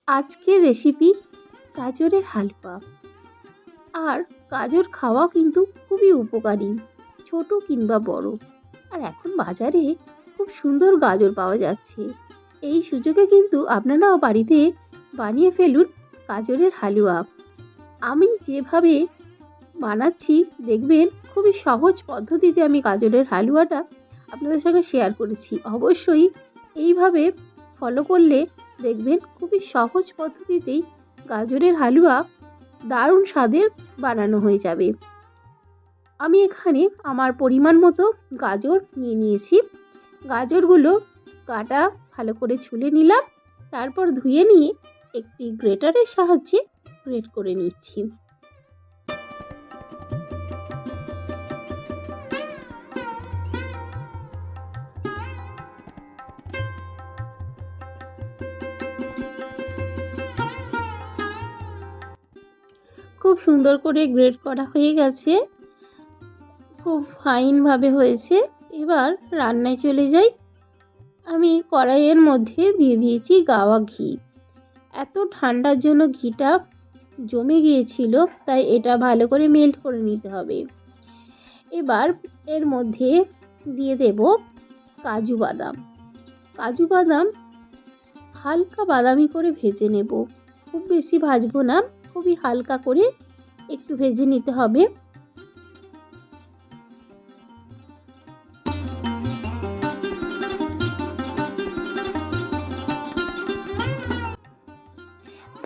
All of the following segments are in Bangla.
আজকের রেসিপি গাজরের হালুয়া। আর গাজর খাওয়া কিন্তু খুবই উপকারী, ছোট কিংবা বড়। আর এখন বাজারে খুব সুন্দর গাজর পাওয়া যাচ্ছে। এই সুযোগে কিন্তু আপনারাও বাড়িতে বানিয়ে ফেলুন গাজরের হালুয়া। আমি যেভাবে বানাচ্ছি দেখবেন, খুবই সহজ পদ্ধতিতে আমি গাজরের হালুয়াটা আপনাদের সঙ্গে শেয়ার করেছি। অবশ্যই এইভাবে ফলো করলে দেখবেন খুবই সহজ পদ্ধতিতেই গাজরের হালুয়া দারুণ স্বাদের বানানো হয়ে যাবে। আমি এখানে আমার পরিমাণ মতো গাজর নিয়ে নিয়েছি। গাজরগুলো কাটা ভালো করে ছুলে নিলাম, তারপর ধুয়ে নিয়ে একটি গ্রেটারের সাহায্যে গ্রেট করে নিচ্ছি। খুব সুন্দর করে গ্রেট করা হয়ে গেছে, খুব ফাইনভাবে হয়েছে। এবার রান্নায় চলে যাই। আমি কড়াইয়ের মধ্যে দিয়ে দিয়েছি গাওয়া ঘি। এত ঠান্ডার জন্য ঘিটা জমে গিয়েছিল, তাই এটা ভালো করে মেল্ট করে নিতে হবে। এবার এর মধ্যে দিয়ে দেব কাজু বাদাম। কাজু বাদাম হালকা বাদামি করে ভেজে নেব, খুব বেশি ভাজবো না, খুবই হালকা করে একটু ভেজে নিতে হবে।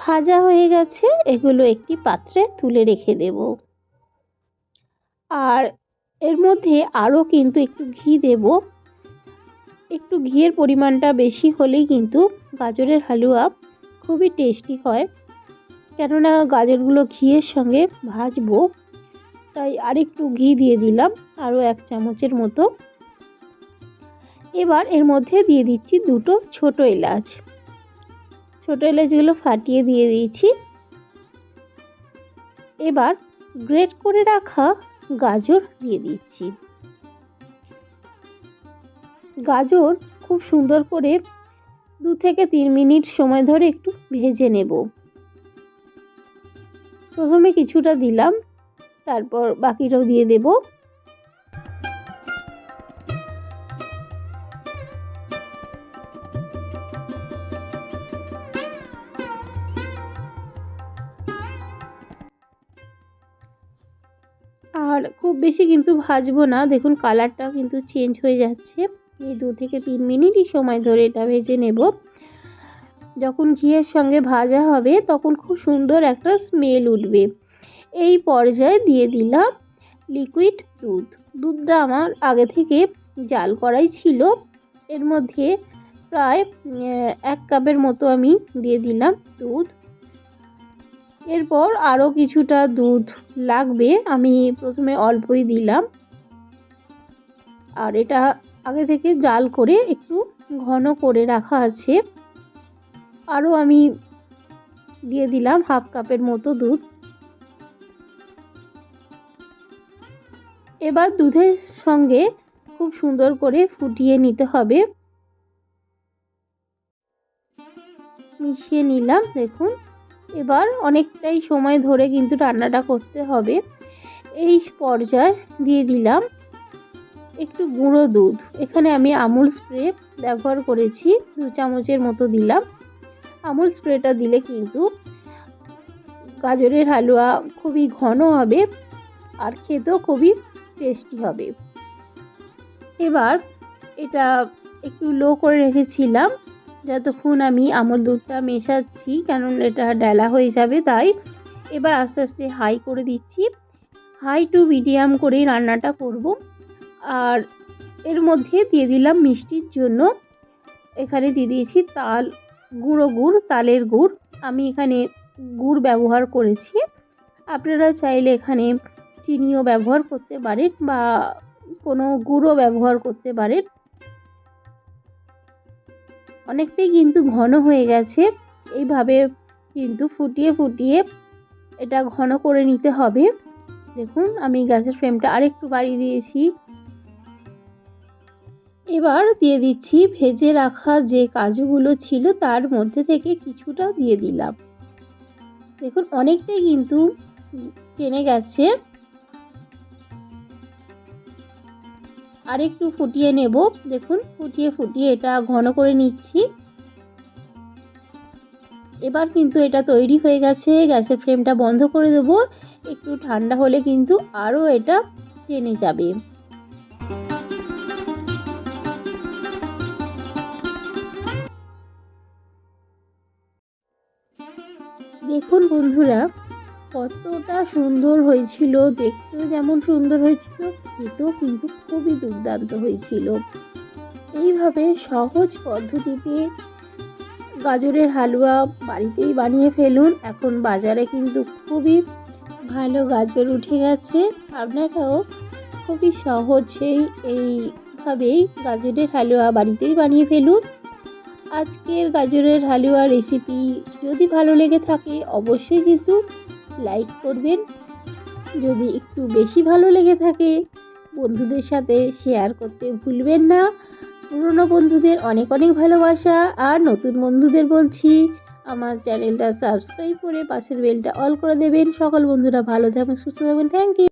ভাজা হয়ে গেছে, এগুলো একটি পাত্রে তুলে রেখে দেব। আর এর মধ্যে আরও কিন্তু একটু ঘি দেব। একটু ঘিয়ের পরিমাণটা বেশি হলেই কিন্তু গাজরের হালুয়া খুবই টেস্টি হয়, কেননা গাজরগুলো ঘিয়ের সঙ্গে ভাজবো, তাই আরেকটু ঘি দিয়ে দিলাম, আরও 1 চামচের মতো। এবার এর মধ্যে দিয়ে দিচ্ছি 2টো ছোট এলাচ। ছোট এলাচগুলো ফাটিয়ে দিয়ে দিয়েছি। এবার গ্রেট করে রাখা গাজর দিয়ে দিচ্ছি। গাজর খুব সুন্দর করে 2 থেকে 3 মিনিট সময় ধরে একটু ভেজে নেব। প্রথমে কিছুটা দিলাম, তারপর বাকিটাও দিয়ে দেব। আর খুব বেশি কিন্তু ভাজবো না, দেখুন কালারটা কিন্তু চেঞ্জ হয়ে যাচ্ছে। এই 2 থেকে 3 মিনিটই সময় ধরে এটা ভেজে নেব। যখন ঘিয়ের সঙ্গে ভাজা হবে তখন খুব সুন্দর একটা স্মেল উঠবে। এই পর্যায়ে দিয়ে দিলাম লিকুইড দুধ। দুধটা আমার আগে থেকে জাল করাই ছিল। এর মধ্যে প্রায় 1 কাপের মতো আমি দিয়ে দিলাম দুধ। এরপর আরও কিছুটা দুধ লাগবে, আমি প্রথমে অল্পই দিলাম। আর এটা আগে থেকে জাল করে একটু ঘন করে রাখা আছে। আরও আমি দিয়ে দিলাম 1/2 কাপের মতো দুধ। এবার দুধের সঙ্গে খুব সুন্দর করে ফুটিয়ে নিতে হবে। মিশিয়ে নিলাম, দেখুন। এবার অনেকটাই সময় ধরে কিন্তু রান্নাটা করতে হবে। এই পর্যায়ে দিয়ে দিলাম একটু গুঁড়ো দুধ। এখানে আমি আমুল স্প্রে ব্যবহার করেছি, 2 চামচের মতো দিলাম। আমুল স্প্রেটা দিলে কিন্তু গাজরের হালুয়া খুবই ঘন হবে আর খেতেও খুবই টেস্টি হবে। এবার এটা একটু লো করে রেখেছিলাম যতক্ষণ আমি আমুল দুধটা মেশাচ্ছি, কারণ এটা ডেলা হয়ে যাবে, তাই। এবার আস্তে আস্তে হাই করে দিচ্ছি। হাই টু মিডিয়াম করেই রান্নাটা করব। আর এর মধ্যে দিয়ে দিলাম মিষ্টির জন্য, এখানে দিয়ে দিয়েছি গুঁড়ো গুড়, তালের গুড়। আমি এখানে গুড় ব্যবহার করেছি, আপনারা চাইলে এখানে চিনিও ব্যবহার করতে পারেন বা কোনো গুঁড়ো ব্যবহার করতে পারেন। অনেকটাই কিন্তু ঘন হয়ে গেছে, এইভাবে কিন্তু ফুটিয়ে ফুটিয়ে এটা ঘন করে নিতে হবে। দেখুন আমি গ্যাসের ফ্লেমটা আরেকটু বাড়িয়ে দিয়েছি। এবার দিয়ে দিচ্ছি ভেজে রাখা যে কাজুগুলো ছিল তার মধ্যে থেকে কিছুটা দিয়ে দিলাম। দেখুন অনেকটাই কিন্তু টেনে গেছে। আর একটু ফুটিয়ে নেব। দেখুন ফুটিয়ে এটা ঘন করে নিচ্ছি। এবার কিন্তু এটা তৈরি হয়ে গেছে। গ্যাসের ফ্লেমটা বন্ধ করে দেবো। একটু ঠান্ডা হলে কিন্তু আরও এটা টেনে যাবে। দেখুন বন্ধুরা কতটা সুন্দর হয়েছিল, দেখতেও যেমন সুন্দর হয়েছিল, খেতেও কিন্তু খুবই দুর্দান্ত হয়েছিল। এইভাবে সহজ পদ্ধতিতে গাজরের হালুয়া বাড়িতেই বানিয়ে ফেলুন। এখন বাজারে কিন্তু খুবই ভালো গাজর উঠে গেছে। আপনারাও খুবই সহজেই এইভাবেই গাজরের হালুয়া বাড়িতেই বানিয়ে ফেলুন। আজকের গাজরের হালুয়া রেসিপি যদি ভালো লেগে থাকে অবশ্যই কিন্তু লাইক করবেন। যদি একটু বেশি ভালো লেগে থাকে বন্ধুদের সাথে শেয়ার করতে ভুলবেন না। পুরনো বন্ধুদের অনেক অনেক ভালোবাসা, আর নতুন বন্ধুদের বলছি আমার চ্যানেলটা সাবস্ক্রাইব করে পাশের বেলটা অল করে দেবেন। সকল বন্ধুরা ভালো থাকবেন, সুস্থ থাকবেন। Thank you.